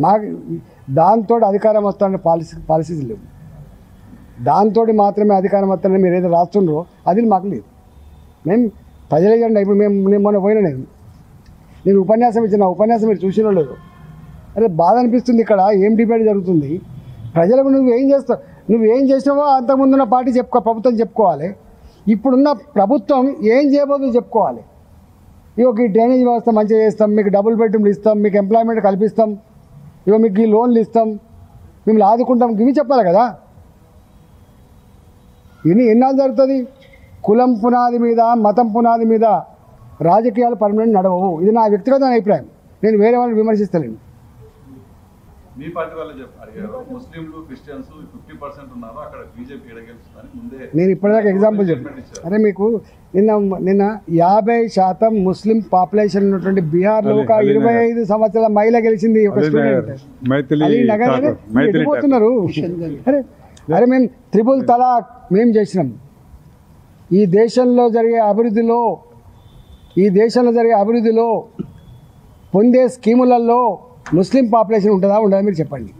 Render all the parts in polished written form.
మాకు దాంతో అధికారం వస్తానే పాలసీస్ లేవు. దాంతో మాత్రమే అధికారం వస్తానని మీరు ఏదో రాస్తుండ్రో అది మాకు లేదు. మేము ప్రజల ఎజెండా ఇప్పుడు నేను మొన్న పోయినా నేను ఉపన్యాసం ఇచ్చిన ఉపన్యాసం మీరు చూసినో లేదు. అరే బాధ అనిపిస్తుంది. ఇక్కడ ఏం డిబేట్ జరుగుతుంది? ప్రజలకు నువ్వేం చేసినావో అంతకుముందున్న పార్టీ ప్రభుత్వం చెప్పుకోవాలి. ఇప్పుడున్న ప్రభుత్వం ఏం చేయబోతుందో చెప్పుకోవాలి. ఇక ఈ డ్రైనేజ్ వ్యవస్థ మంచిగా చేస్తాం, మీకు డబుల్ బెడ్రూమ్లు ఇస్తాం, మీకు ఎంప్లాయ్మెంట్ కల్పిస్తాం, ఇక మీకు ఈ లోన్లు ఇస్తాం, మిమ్మల్ని ఆదుకుంటాం, ఇవి చెప్పాలి కదా. ఎన్నాళ్ళు జరుగుతుంది? కులం పునాది మీద, మతం పునాది మీద రాజకీయాలు పర్మనెంట్ నడవవు. ఇది నా వ్యక్తిగత అభిప్రాయం. నేను వేరే వాళ్ళని విమర్శిస్తలేను. మీ పార్టీ వాళ్ళు అడిగారు, ముస్లింలు క్రిస్టియన్స్ 50% ఉన్నారు, అక్కడ బీజేపీ ఎడగెలుస్తుందని ముందే నేను ఇప్పటిదాకా ఎగ్జాంపుల్ చెప్పాను. అరే మీకు నిన్న 50% ముస్లిం పాపులేషన్ ఉన్నటువంటి బీహార్లో ఒక 25 సంవత్సరాల మహిళ గెలిచింది. ఒక స్టూడెంట్ వెళ్ళిపోతున్నారు. అరే మేము త్రిపుల్ తలాక్ మేము చేసినాం. ఈ దేశంలో జరిగే అభివృద్ధిలో పొందే స్కీములలో ముస్లిం పాపులేషన్ ఉంటుందా ఉండదా మీరు చెప్పండి.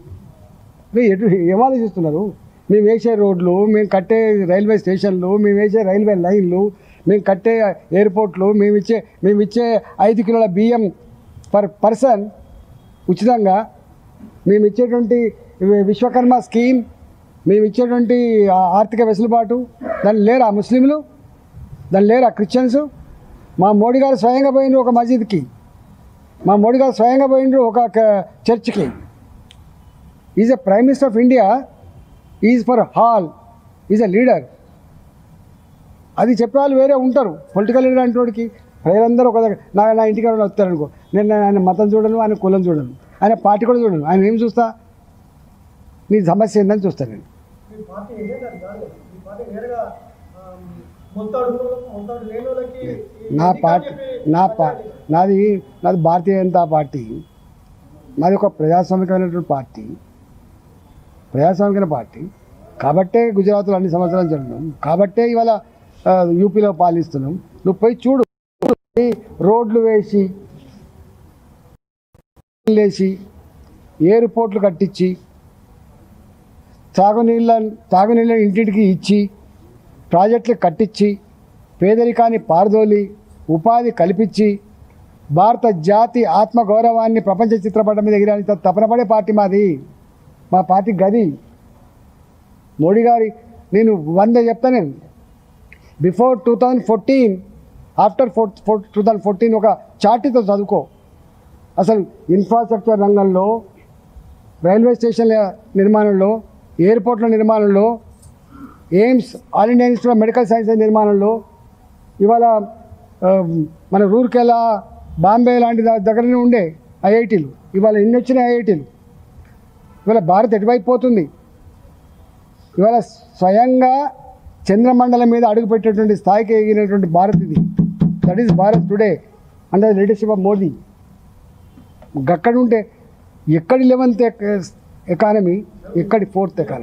ఏం ఆలోచిస్తున్నారు? మేము వేసే రోడ్లు, మేము కట్టే రైల్వే స్టేషన్లు, మేము వేసే రైల్వే లైన్లు, మేము కట్టే ఎయిర్పోర్ట్లు, మేము ఇచ్చే 5 కిలోల బియ్యం పర్ పర్సన్ ఉచితంగా, మేము ఇచ్చేటువంటి విశ్వకర్మ స్కీమ్, మేము ఇచ్చేటువంటి ఆర్థిక వెసులుబాటు, దాన్ని లేరా ముస్లింలు? దాన్ని లేరా క్రిస్టియన్స్? మా మోడీ గారు స్వయంగా పోయినారు ఒక మసీద్కి, మా మోడీ గారు స్వయంగా పోయినారు ఒక చర్చ్కి. Is a prime minister of India, is for all, is a leader. అది చెప్పే వాళ్ళు వేరే ఉంటారు. పొలిటికల్ లీడర్ అంటే వాడికి ప్రజలందరూ ఒక దగ్గర నా ఇంటికి ఎవరైనా వస్తారనుకో, నేను ఆయన మతం చూడను, ఆయన కులం చూడను, ఆయన పార్టీ కూడా చూడను. ఆయన ఏం చూస్తా? నీ సమస్య ఏందని చూస్తాను నేను. నాది భారతీయ జనతా పార్టీ. నాది ఒక ప్రజాస్వామికమైనటువంటి పార్టీ. కాబట్టే గుజరాత్లో అన్ని సంవత్సరాలు జరుగుతున్నాం, కాబట్టే ఇవాళ యూపీలో పాలిస్తున్నాం. నువ్వు పోయి చూడు, రోడ్లు వేసి ఎయిర్పోర్ట్లు కట్టించి, తాగునీళ్ళ ఇంటింటికి ఇచ్చి, ప్రాజెక్టులు కట్టించి, పేదరికాన్ని పారదోలి, ఉపాధి కల్పించి, భారత జాతి ఆత్మగౌరవాన్ని ప్రపంచ చిత్రపటం మీద ఎగిరాని తపన పడే పార్టీ మాది. మా పార్టీ గది. మోడీ గారి నేను 100 చెప్తాను. నేను బిఫోర్ 2014, ఆఫ్టర్ 2014 ఒక చార్టీతో చదువుకో. అసలు ఇన్ఫ్రాస్ట్రక్చర్ రంగంలో, రైల్వే స్టేషన్ల నిర్మాణంలో, ఎయిర్పోర్ట్ల నిర్మాణంలో, AIIMS all India institute of medical sciences నిర్మాణంలో, ఇవాళ మన రూర్కెలా, బాంబే లాంటి దగ్గరనే ఉండే ఐఐటీలు, ఇవాళ ఇన్ని వచ్చినాయి ఐఐటీలు. ఇవాళ భారత్ ఎటువైపోతుంది? ఇవాళ స్వయంగా చంద్రమండలం మీద అడుగుపెట్టేటువంటి స్థాయికి ఎగినటువంటి భారత్ ఇది. That is Bharat today under the leadership of Modi. అక్కడ ఉంటే ఎక్కడి 11th ఎకానమీ, ఎక్కడి 4th ఎకానమీ.